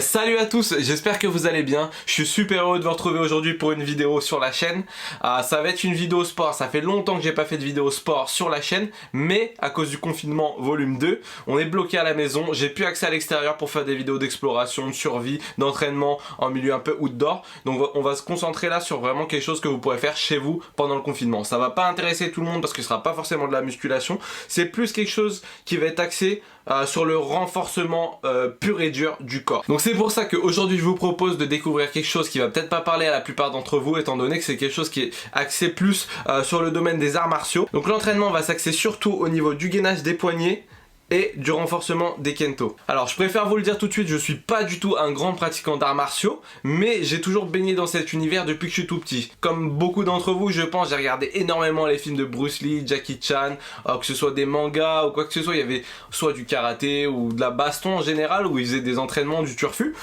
Salut à tous, j'espère que vous allez bien. Je suis super heureux de vous retrouver aujourd'hui pour une vidéo sur la chaîne. Ça va être une vidéo sport, ça fait longtemps que j'ai pas fait de vidéo sport sur la chaîne, mais à cause du confinement volume 2, on est bloqué à la maison, j'ai plus accès à l'extérieur pour faire des vidéos d'exploration, de survie, d'entraînement en milieu un peu outdoor. Donc on va se concentrer là sur vraiment quelque chose que vous pourrez faire chez vous pendant le confinement. Ça va pas intéresser tout le monde parce que ce sera pas forcément de la musculation, c'est plus quelque chose qui va être axé sur le renforcement pur et dur du corps. Donc c'est pour ça qu'aujourd'hui je vous propose de découvrir quelque chose qui va peut-être pas parler à la plupart d'entre vous, étant donné que c'est quelque chose qui est axé plus sur le domaine des arts martiaux. Donc l'entraînement va s'axer surtout au niveau du gainage des poignets et du renforcement des kento. Alors je préfère vous le dire tout de suite, je suis pas du tout un grand pratiquant d'arts martiaux, mais j'ai toujours baigné dans cet univers depuis que je suis tout petit. Comme beaucoup d'entre vous, je pense, j'ai regardé énormément les films de Bruce Lee, Jackie Chan, que ce soit des mangas ou quoi que ce soit, il y avait soit du karaté ou de la baston en général, où ils faisaient des entraînements, du turfu.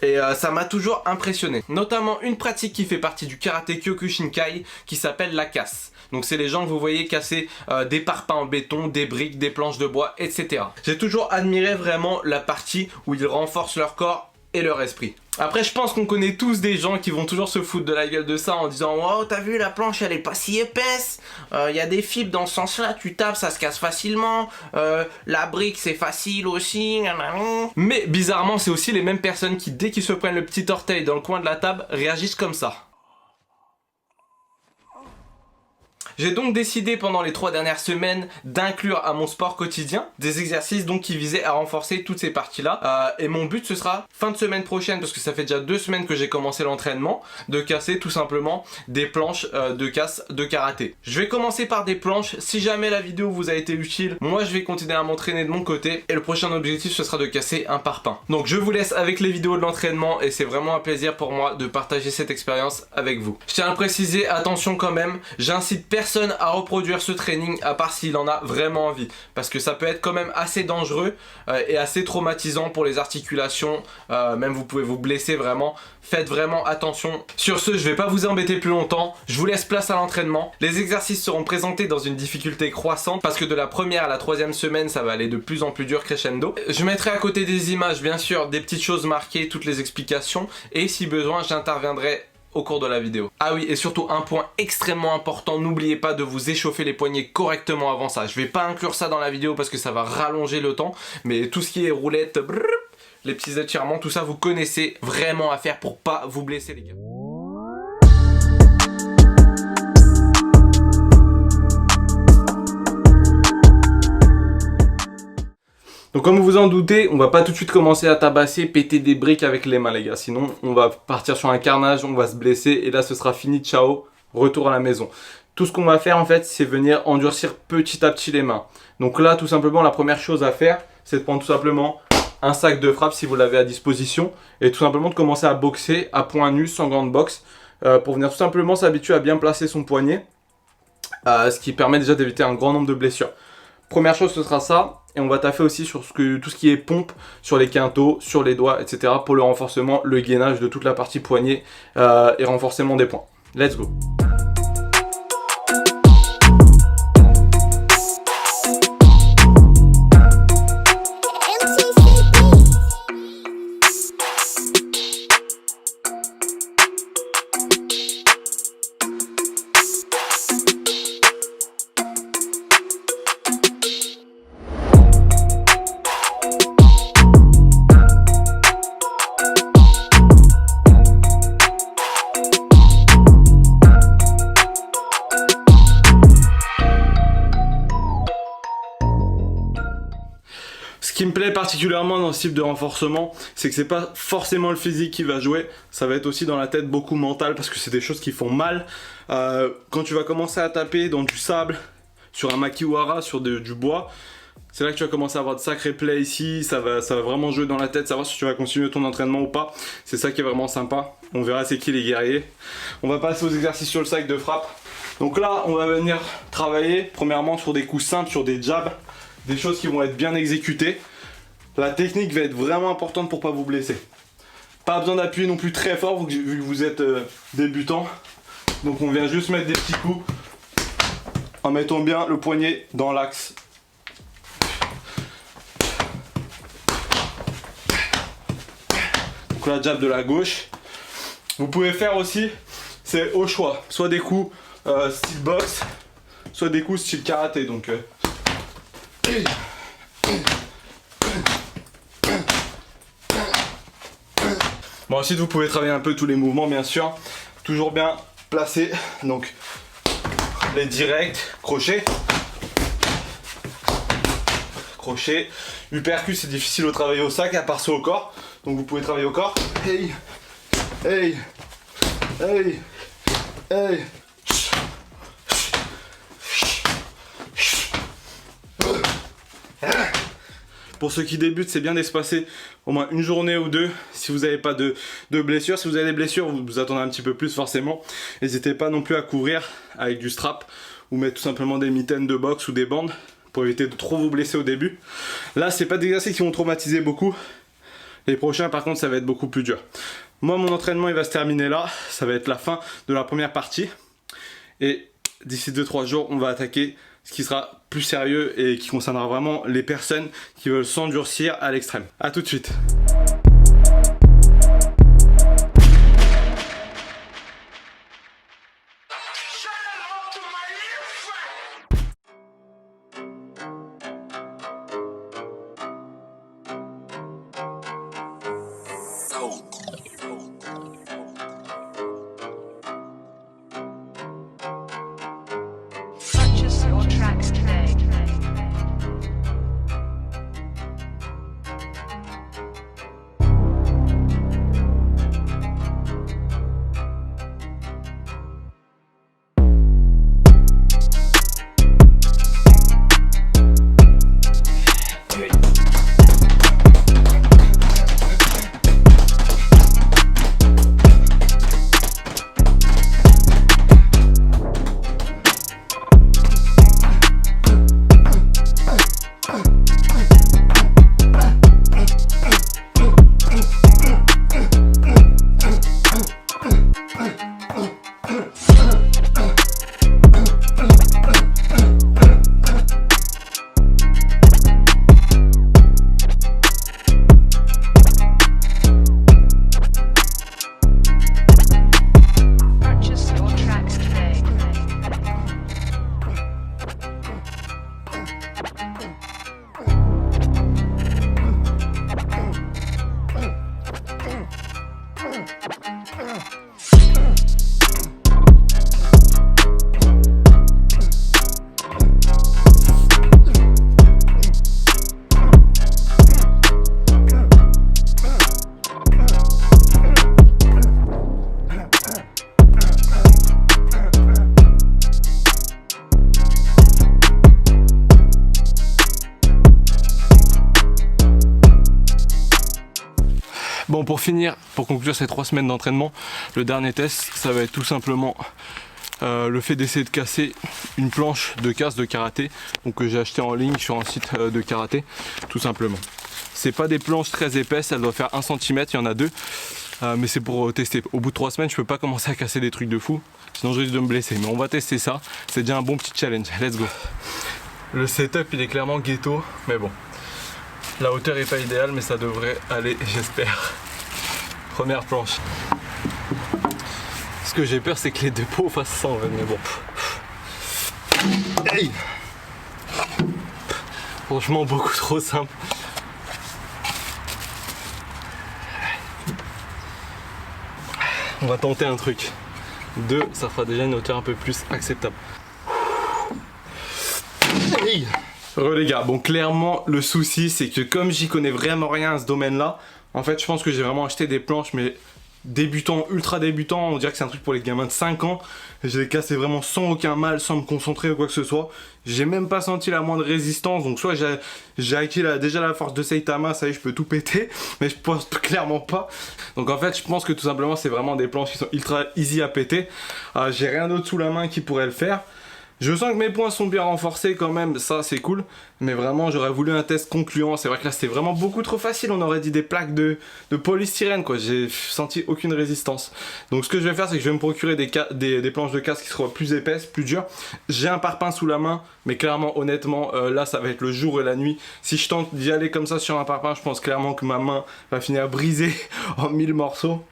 Et ça m'a toujours impressionné. Notamment une pratique qui fait partie du karaté Kyokushinkai qui s'appelle la casse. Donc c'est les gens que vous voyez casser des parpaings en béton, des briques, des planches de bois, etc. J'ai toujours admiré vraiment la partie où ils renforcent leur corps et leur esprit. Après je pense qu'on connaît tous des gens qui vont toujours se foutre de la gueule de ça en disant « Wow, t'as vu la planche elle est pas si épaisse, y a des fibres dans ce sens là, tu tapes ça se casse facilement, la brique c'est facile aussi. » Mais bizarrement c'est aussi les mêmes personnes qui dès qu'ils se prennent le petit orteil dans le coin de la table réagissent comme ça. J'ai donc décidé pendant les 3 dernières semaines d'inclure à mon sport quotidien des exercices donc qui visaient à renforcer toutes ces parties-là. Et mon but ce sera fin de semaine prochaine, parce que ça fait déjà 2 semaines que j'ai commencé l'entraînement, de casser tout simplement des planches de casse de karaté. Je vais commencer par des planches. Si jamais la vidéo vous a été utile, moi je vais continuer à m'entraîner de mon côté. Et le prochain objectif ce sera de casser un parpaing. Donc je vous laisse avec les vidéos de l'entraînement et c'est vraiment un plaisir pour moi de partager cette expérience avec vous. Je tiens à préciser, attention quand même, j'incite personne à reproduire ce training à part s'il en a vraiment envie, parce que ça peut être quand même assez dangereux et assez traumatisant pour les articulations, même vous pouvez vous blesser vraiment. Faites vraiment attention. Sur ce, je vais pas vous embêter plus longtemps, je vous laisse place à l'entraînement. Les exercices seront présentés dans une difficulté croissante parce que de la première à la 3e semaine ça va aller de plus en plus dur crescendo. Je mettrai à côté des images bien sûr, des petites choses marquées, toutes les explications, et si besoin j'interviendrai au cours de la vidéo. Ah oui, et surtout un point extrêmement important, n'oubliez pas de vous échauffer les poignets correctement avant ça. Je vais pas inclure ça dans la vidéo parce que ça va rallonger le temps, mais tout ce qui est roulette, brrr, les petits étirements, tout ça vous connaissez vraiment à faire pour pas vous blesser les gars. Donc comme vous vous en doutez, on va pas tout de suite commencer à tabasser, péter des briques avec les mains les gars. Sinon on va partir sur un carnage, on va se blesser et là ce sera fini, ciao, retour à la maison. Tout ce qu'on va faire en fait c'est venir endurcir petit à petit les mains. Donc là tout simplement la première chose à faire c'est de prendre tout simplement un sac de frappe si vous l'avez à disposition. Et tout simplement de commencer à boxer à poing nu sans gants de boxe. Pour venir tout simplement s'habituer à bien placer son poignet. Ce qui permet déjà d'éviter un grand nombre de blessures. Première chose ce sera ça. Et on va taffer aussi sur tout ce qui est pompe, sur les quintos, sur les doigts, etc. pour le renforcement, le gainage de toute la partie poignet et renforcement des poings. Let's go! Ce qui me plaît particulièrement dans ce type de renforcement, c'est que c'est pas forcément le physique qui va jouer, ça va être aussi dans la tête beaucoup mental parce que c'est des choses qui font mal. Quand tu vas commencer à taper dans du sable, sur un makiwara, sur du bois, c'est là que tu vas commencer à avoir de sacrés plays ici, ça va vraiment jouer dans la tête, savoir si tu vas continuer ton entraînement ou pas. C'est ça qui est vraiment sympa, on verra c'est qui les guerriers. On va passer aux exercices sur le sac de frappe. Donc là, on va venir travailler premièrement sur des coups simples, sur des jabs, des choses qui vont être bien exécutées. La technique va être vraiment importante pour pas vous blesser. Pas besoin d'appuyer non plus très fort vu que vous êtes débutant. Donc on vient juste mettre des petits coups en mettant bien le poignet dans l'axe. Donc la jab de la gauche. Vous pouvez faire aussi, c'est au choix, soit des coups style boxe, soit des coups style karaté. Donc bon, ensuite vous pouvez travailler un peu tous les mouvements bien sûr, toujours bien placé. Donc les directs, crochet, crochet, uppercut c'est difficile de travailler au sac à part ça au corps. Donc vous pouvez travailler au corps. Hey, hey, hey, hey. Pour ceux qui débutent, c'est bien d'espacer au moins une journée ou deux si vous n'avez pas de blessures. Si vous avez des blessures, vous attendez un petit peu plus forcément. N'hésitez pas non plus à couvrir avec du strap ou mettre tout simplement des mitaines de boxe ou des bandes pour éviter de trop vous blesser au début. Là, c'est pas des exercices qui vont traumatiser beaucoup. Les prochains, par contre, ça va être beaucoup plus dur. Moi, mon entraînement, il va se terminer là. Ça va être la fin de la première partie. Et d'ici 2-3 jours, on va attaquer ce qui sera plus sérieux et qui concernera vraiment les personnes qui veulent s'endurcir à l'extrême. A tout de suite. Purchase your tracks today. Bon, pour finir, pour conclure ces 3 semaines d'entraînement, le dernier test, ça va être tout simplement le fait d'essayer de casser une planche de casse de karaté, donc que j'ai acheté en ligne sur un site de karaté, tout simplement. C'est pas des planches très épaisses, elles doivent faire 1 cm, il y en a 2, mais c'est pour tester. Au bout de 3 semaines, je peux pas commencer à casser des trucs de fou, sinon je risque de me blesser. Mais on va tester ça, c'est déjà un bon petit challenge. Let's go. Le setup, il est clairement ghetto, mais bon. La hauteur est pas idéale, mais ça devrait aller, j'espère. Première planche. Ce que j'ai peur, c'est que les deux pots fassent ça en fait, mais bon. Hey, franchement, beaucoup trop simple. On va tenter un truc. 2, ça fera déjà une hauteur un peu plus acceptable. Hey. Les gars, bon, clairement le souci c'est que comme j'y connais vraiment rien à ce domaine là, en fait je pense que j'ai vraiment acheté des planches mais débutants, ultra débutants, on dirait que c'est un truc pour les gamins de 5 ans. Je l'ai cassé vraiment sans aucun mal, sans me concentrer ou quoi que ce soit. J'ai même pas senti la moindre résistance, donc soit j'ai acquis déjà la force de Saitama, ça y est je peux tout péter, mais je pense clairement pas. Donc en fait je pense que tout simplement c'est vraiment des planches qui sont ultra easy à péter. J'ai rien d'autre sous la main qui pourrait le faire. Je sens que mes poings sont bien renforcés quand même, ça c'est cool. Mais vraiment j'aurais voulu un test concluant. C'est vrai que là c'était vraiment beaucoup trop facile. On aurait dit des plaques de polystyrène quoi. J'ai senti aucune résistance. Donc ce que je vais faire c'est que je vais me procurer des planches de casse qui seront plus épaisses, plus dures. J'ai un parpaing sous la main. Mais clairement honnêtement là ça va être le jour et la nuit. Si je tente d'y aller comme ça sur un parpaing, je pense clairement que ma main va finir brisée en 1000 morceaux.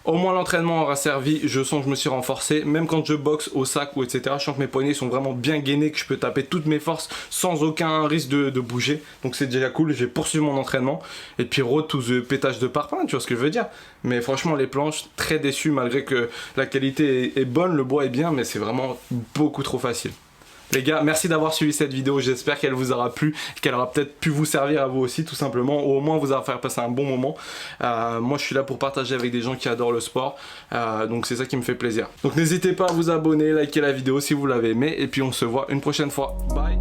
Au moins l'entraînement aura servi, je sens que je me suis renforcé, même quand je boxe au sac ou etc, je sens que mes poignets sont vraiment bien gainés, que je peux taper toutes mes forces sans aucun risque de bouger, donc c'est déjà cool, je vais poursuivre mon entraînement, et puis road to the pétage de parpaing, tu vois ce que je veux dire. Mais franchement les planches, très déçu malgré que la qualité est bonne, le bois est bien, mais c'est vraiment beaucoup trop facile. Les gars, merci d'avoir suivi cette vidéo, j'espère qu'elle vous aura plu, qu'elle aura peut-être pu vous servir à vous aussi tout simplement, ou au moins vous avoir fait passer un bon moment. Moi je suis là pour partager avec des gens qui adorent le sport, donc c'est ça qui me fait plaisir. Donc n'hésitez pas à vous abonner, liker la vidéo si vous l'avez aimé, et puis on se voit une prochaine fois. Bye.